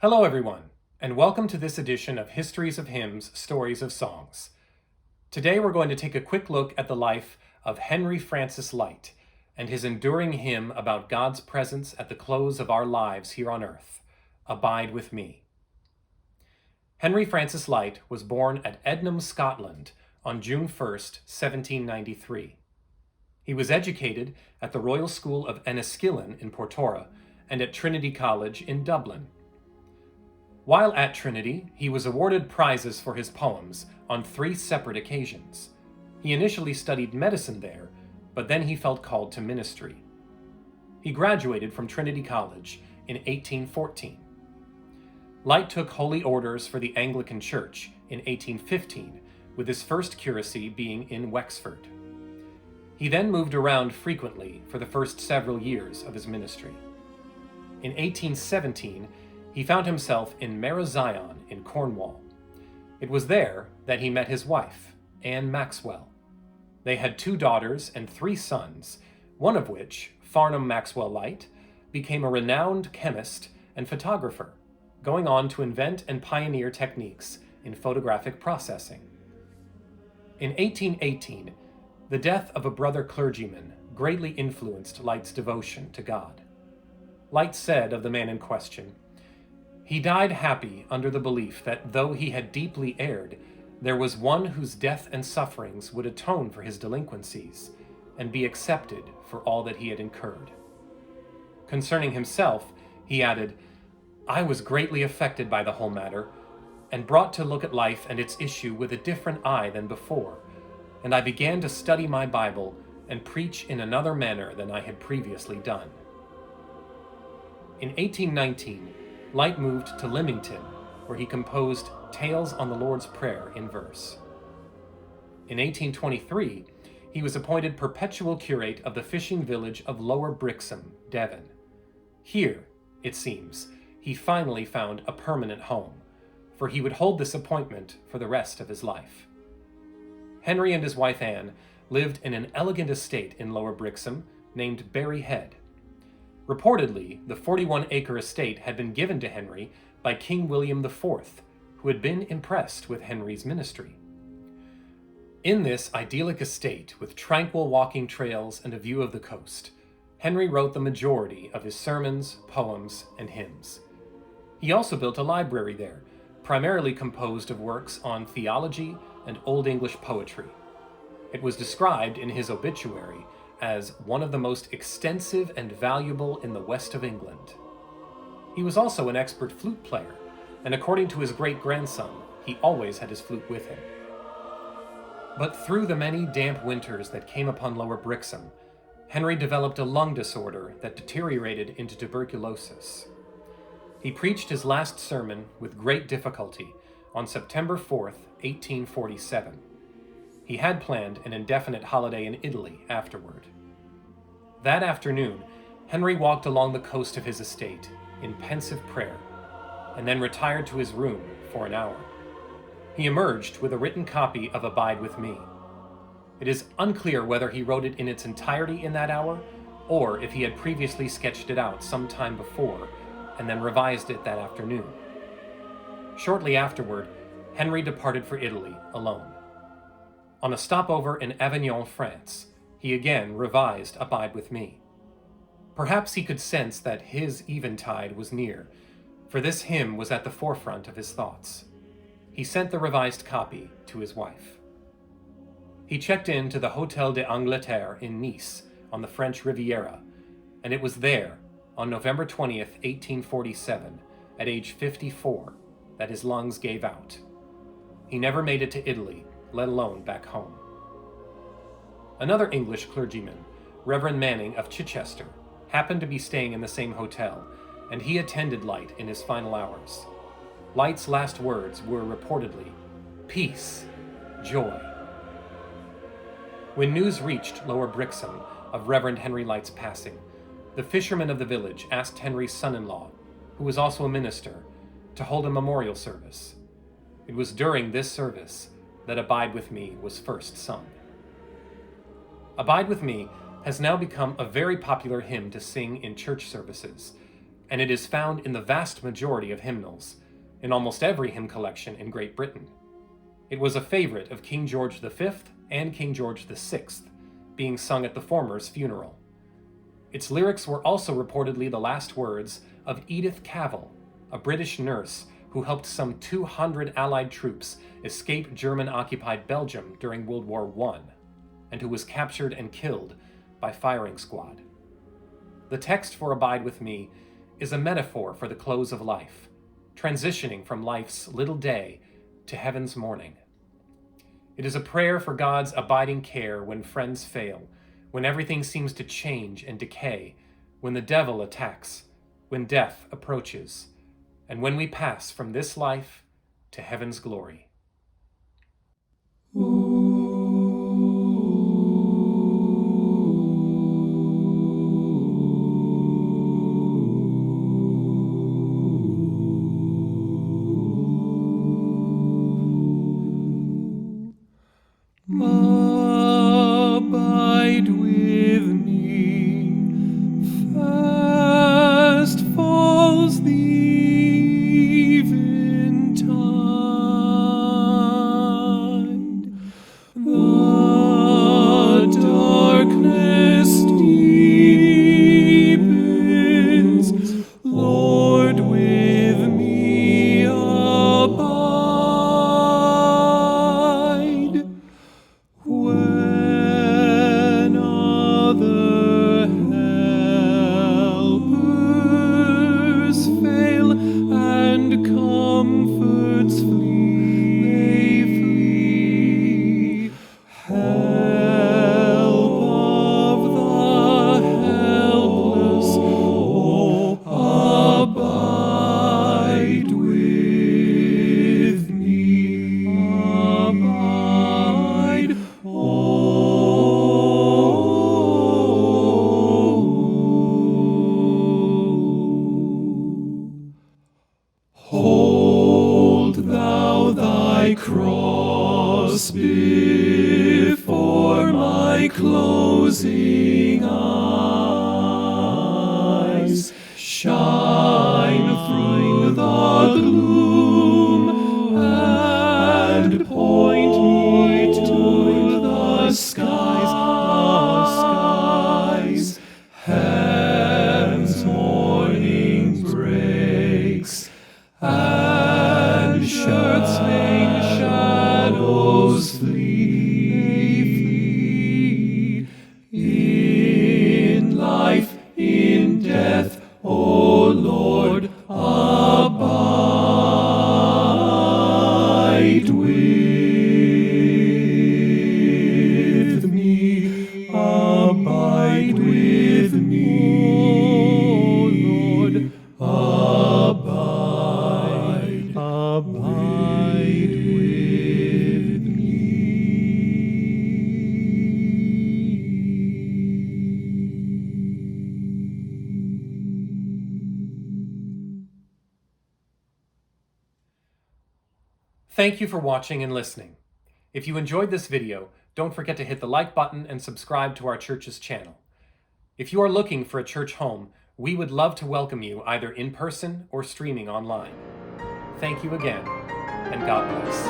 Hello everyone, and welcome to this edition of Histories of Hymns, Stories of Songs. Today we're going to take a quick look at the life of Henry Francis Lyte and his enduring hymn about God's presence at the close of our lives here on earth, Abide with Me. Henry Francis Lyte was born at Ednam, Scotland on June 1st, 1793. He was educated at the Royal School of Enniskillen in Portora and at Trinity College in Dublin. While at Trinity, he was awarded prizes for his poems on 3 separate occasions. He initially studied medicine there, but then he felt called to ministry. He graduated from Trinity College in 1814. Lyte took holy orders for the Anglican Church in 1815, with his first curacy being in Wexford. He then moved around frequently for the first several years of his ministry. In 1817, he found himself in Marazion in Cornwall. It was there that he met his wife, Anne Maxwell. They had 2 daughters and 3 sons, one of which, Farnham Maxwell Lyte, became a renowned chemist and photographer, going on to invent and pioneer techniques in photographic processing. In 1818, the death of a brother clergyman greatly influenced Lyte's devotion to God. Lyte said of the man in question, "He died happy under the belief that though he had deeply erred, there was one whose death and sufferings would atone for his delinquencies and be accepted for all that he had incurred." Concerning himself, he added, "I was greatly affected by the whole matter, and brought to look at life and its issue with a different eye than before, and I began to study my Bible and preach in another manner than I had previously done." In 1819, Lyte moved to Lymington, where he composed Tales on the Lord's Prayer in verse. In 1823, he was appointed perpetual curate of the fishing village of Lower Brixham, Devon. Here, it seems, he finally found a permanent home, for he would hold this appointment for the rest of his life. Henry and his wife Anne lived in an elegant estate in Lower Brixham named Berry Head. Reportedly, the 41-acre estate had been given to Henry by King William IV, who had been impressed with Henry's ministry. In this idyllic estate, with tranquil walking trails and a view of the coast, Henry wrote the majority of his sermons, poems, and hymns. He also built a library there, primarily composed of works on theology and Old English poetry. It was described in his obituary as one of the most extensive and valuable in the west of England. He was also an expert flute player, and according to his great-grandson, he always had his flute with him. But through the many damp winters that came upon Lower Brixham, Henry developed a lung disorder that deteriorated into tuberculosis. He preached his last sermon with great difficulty on September 4th, 1847. He had planned an indefinite holiday in Italy afterward. That afternoon, Henry walked along the coast of his estate in pensive prayer, and then retired to his room for an hour. He emerged with a written copy of Abide with Me. It is unclear whether he wrote it in its entirety in that hour, or if he had previously sketched it out some time before, and then revised it that afternoon. Shortly afterward, Henry departed for Italy alone. On a stopover in Avignon, France, he again revised Abide with Me. Perhaps he could sense that his eventide was near, for this hymn was at the forefront of his thoughts. He sent the revised copy to his wife. He checked in to the Hôtel d'Angleterre in Nice on the French Riviera, and it was there, on November 20th, 1847, at age 54, that his lungs gave out. He never made it to Italy, let alone back home. Another English clergyman, Reverend Manning of Chichester, happened to be staying in the same hotel, and he attended Lyte in his final hours. Lyte's last words were reportedly, "Peace, joy." When news reached Lower Brixham of Reverend Henry Lyte's passing, the fishermen of the village asked Henry's son-in-law, who was also a minister, to hold a memorial service. It was during this service that Abide with Me was first sung. Abide with Me has now become a very popular hymn to sing in church services, and it is found in the vast majority of hymnals, in almost every hymn collection in Great Britain. It was a favorite of King George V and King George VI, being sung at the former's funeral. Its lyrics were also reportedly the last words of Edith Cavell, a British nurse who helped some 200 Allied troops escape German-occupied Belgium during World War I, and who was captured and killed by firing squad. The text for Abide With Me is a metaphor for the close of life, transitioning from life's little day to heaven's morning. It is a prayer for God's abiding care when friends fail, when everything seems to change and decay, when the devil attacks, when death approaches, and when we pass from this life to heaven's glory. Abide with me, fast falls the eventide, the darkness deepens, Lord, with me abide. When other helpers fail and comforts flee, they flee. Help of the helpless, oh, abide with me, abide. Hold thou thy cross before my closing eyes. Shine through the gloom and point me to the skies. Heaven's morning breaks, and earth's vain shadows flee. In life, in death, O Lord, abide with me, abide with me, O Lord, abide with me. Thank you for watching and listening. If you enjoyed this video, don't forget to hit the like button and subscribe to our church's channel. If you are looking for a church home, we would love to welcome you either in person or streaming online. Thank you again, and God bless.